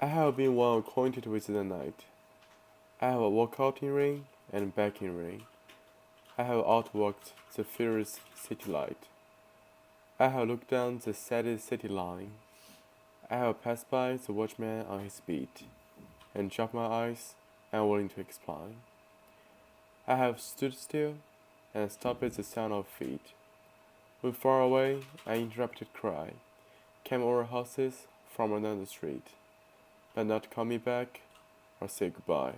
I have been well acquainted with the night. I have walked out in rain and back in rain. I have outwalked the fierce city light. I have looked down the saddest city line. I have passed by the watchman on his beat, and dropped my eyes, unwilling to explain. I have stood still and stopped at the sound of feet. When far away, an interrupted cry came over houses from another street, but not call me back or say goodbye.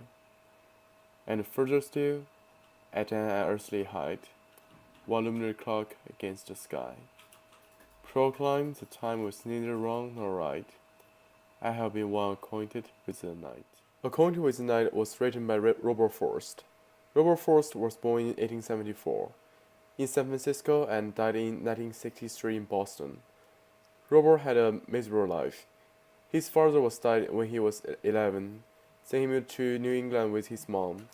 And further still, at an unearthly height, one luminary clock against the sky proclaimed the time was neither wrong nor right. I have been well acquainted with the night. Acquainted with the Night was written by Robert Frost. Robert Frost was born in 1874 in San Francisco and died in 1963 in Boston. Robert had a miserable life. His father was died when he was 11. Then he moved to New England with his mom.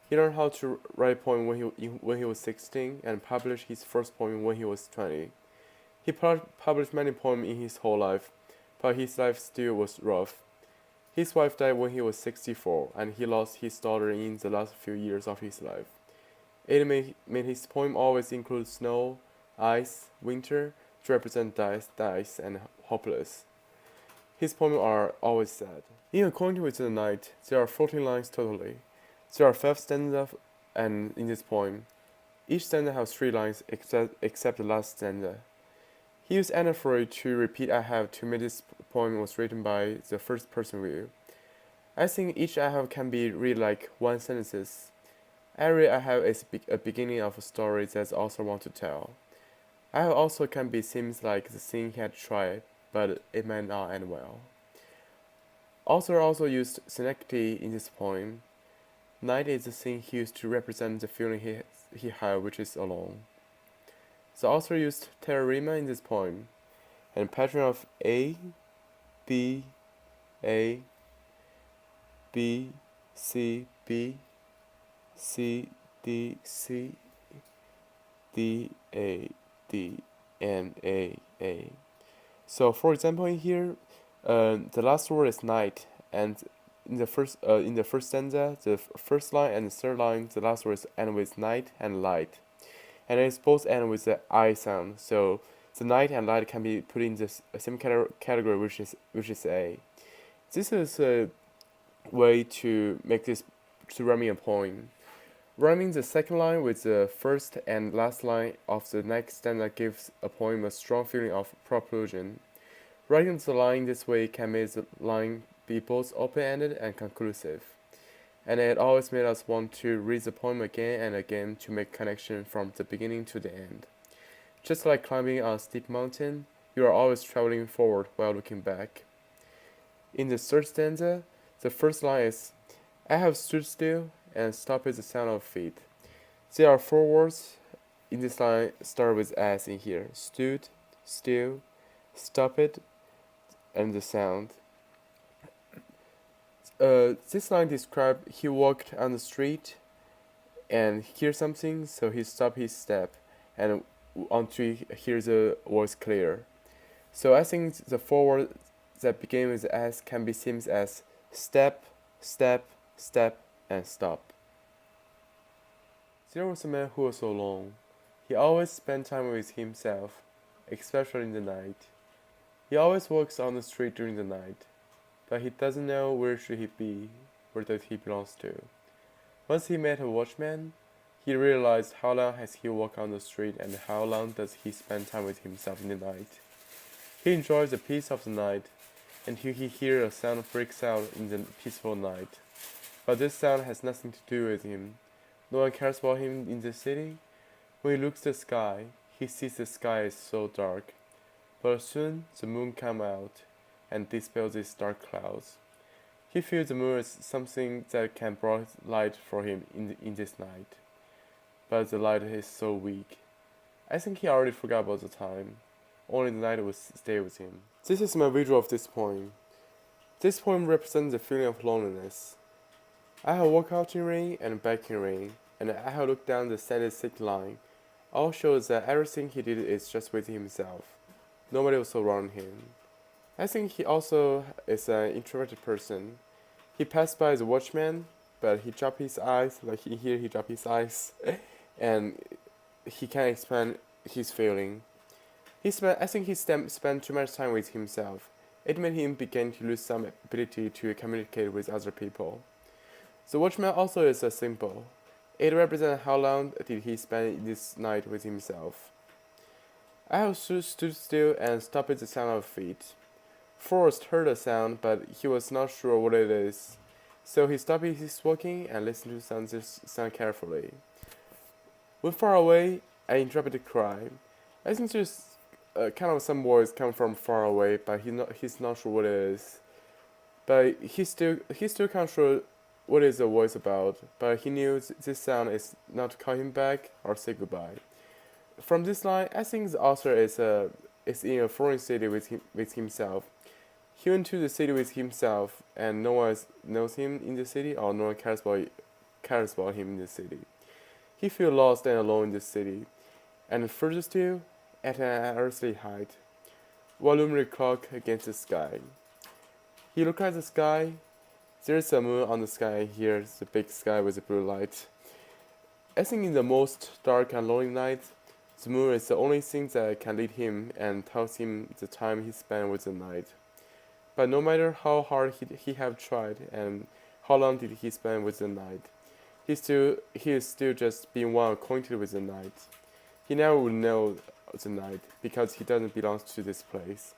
He learned how to write a poem when he was 16 and published his first poem when he was 20. He published many poems in his whole life, but his life still was rough. His wife died when he was 64, and he lost his daughter in the last few years of his life. It made his poem always include snow, ice, winter to represent dice, and hopeless. His poems are always sad. In Acquainted with the Night, there are 14 lines totally. There are 5 stanzas and in this poem. Each stanza has 3 lines except the last stanza. He used anaphora to repeat I have to make this poem was written by the first person view. I think each I have can be read like one sentence. Every I have is a beginning of a story that the author wants to tell. I have also can be seems like the thing he had tried, but it may not end well. Author also used synecdoche in this poem. Night is the thing he used to represent the feeling he had, which is alone. The author used terrorima in this poem, and pattern of A, B, A, B, C, B, C, D, C, D, A, D, and A. So, for example, in here, the last word is night, and in the first stanza, the first line and the third line, the last words end with night and light, and it's both end with the I sound. So the night and light can be put in the same category, which is A. This is a way to make this to rhyming a poem. Rhyming the second line with the first and last line of the next stanza gives a poem a strong feeling of propulsion. Writing the line this way can make the line be both open-ended and conclusive, and it always made us want to read the poem again and again to make connection from the beginning to the end. Just like climbing a steep mountain, you are always traveling forward while looking back. In the third stanza, the first line is, I have stood still and stopped at the sound of feet. There are 4 words in this line start with S in here. Stood, still, stopped, and the sound. This line describes he walked on the street and heard something, so he stopped his step and until he hears the voice clear. So I think the 4 words that begin with S can be seen as step, step, step, and stop. There was a man who was alone. He always spent time with himself, especially in the night. He always walks on the street during the night, but he doesn't know where should he be, where does he belongs to. Once he met a watchman, he realized how long has he walked on the street and how long does he spend time with himself in the night. He enjoys the peace of the night, until he hears a sound breaks out in the peaceful night. But this sound has nothing to do with him. No one cares about him in the city. When he looks at the sky, he sees the sky is so dark. But soon the moon comes out and dispels these dark clouds. He feels the moon is something that can bring light for him in this night. But the light is so weak. I think he already forgot about the time. Only the night will stay with him. This is my visual of this poem. This poem represents the feeling of loneliness. I have walked out in rain and back in rain, and I have looked down the saddest city line. All shows that everything he did is just with himself. Nobody was around him. I think he also is an introverted person. He passed by the watchman, but he dropped his eyes, like he dropped his eyes, and he can't explain his feeling. I think spent too much time with himself. It made him begin to lose some ability to communicate with other people. The watchman also is a symbol. It represents how long did he spend this night with himself. I have stood still and stopped the sound of feet. Forrest heard a sound, but he was not sure what it is. So he stopped his walking and listened to the sound carefully. When far away, I interrupted the cry. I think there's kind of some voice come from far away, but he's not sure what it is. But he still can't sure what is the voice about. But he knew this sound is not to call him back or say goodbye. From this line, I think the author is in a foreign city with himself. He went to the city with himself, and no one knows him in the city, or no one cares about him in the city. He feels lost and alone in the city, and further still, at an earthly height, one luminary clock against the sky. He looked at the sky. There's a moon on the sky, and here's the big sky with a blue light. I think in the most dark and lonely night, the moon is the only thing that can lead him and tells him the time he spent with the night. But no matter how hard he have tried and how long did he spend with the night, he is still just being one acquainted with the night. He never will know the night because he doesn't belong to this place.